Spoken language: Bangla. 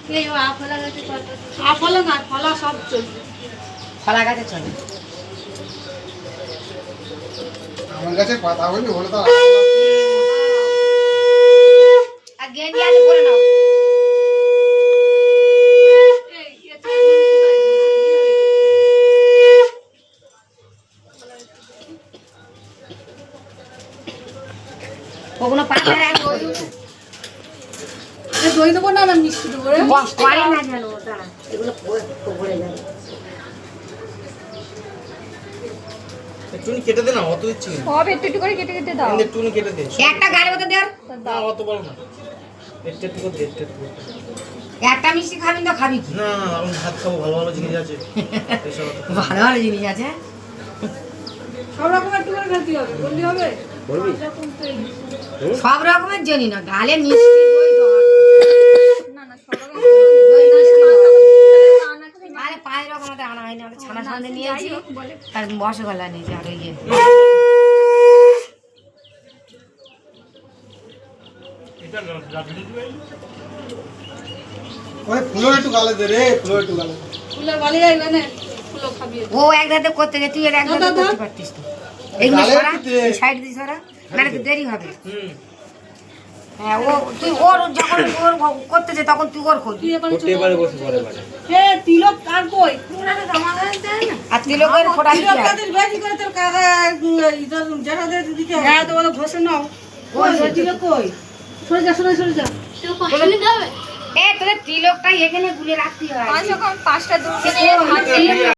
এই আফলা গাছে কত আফলা না ফলা সব চলবে ফলা গাছে চলে আমার কাছে পাতা হইলে হলো তো আর গেঞ্জি আছে পরে নাও ওগুলো পাতা রাখো দই দেবো না মিষ্টি দেবো রে করে না জানো ওটা এগুলো পড়ে যাবে টুনি কেটে দে না অত ইচ্ছে সব একটু একটু করে কেটে কেটে দাও এনে টুনি কেটে দে একটা গাড়ি মতো দেওয়ার না অত বড় না একটু একটু করে দে একটু একটু করে। একটা মিষ্টি খাবি না খাবি কি না না আমি ভাত খাবো ভালো ভালো জিনিস আছে এসব ভালো ভালো জিনিস আছে সব রকম একটু করে খেতে হবে বললি হবে বলবি সব রকমের জানি না গালে মিষ্টি দই দেওয়া না না সব রকম দই মিষ্টি দেওয়া। না খেলে আরে পাঁচ রকমের আনা হয়নি আমরা ছানা সামনে নিয়েছি আর রসগোল্লা নিয়েছি আর ওই এটা রাখলি দিবে ওই ফুলো একটু গালে দে রে ফুলো একটু গালে দে। ফুলের বালি আইবে না ফুলো খাবি ও এক ধাতে করতে গে তুই এর এক ধাতে করতে পারতিস তো এইগুলো গালে সরা একটু দে। সাইড দিয়ে সরা মানে তো দেরি হবে হুম হ্যাঁ ও তুই ওর যখন ওর করতেছে তখন তুই ওর করবি তুই এবারে কোটে এবারে বসে পড়ে বারে হে তিলক আর কই আর তিলকের ফোটা দিতে হয়। তিলকাদের বেশি করে তোর কাকা ইদর জেঠাদের দিতে হ্যাঁ তো বলে ঘষে নাও ওই ওই তিলক কই সরে যা সরে যা এ তোদের তিলকটা এখানে গুলে রাখতে হয় পাঁচটা দুটো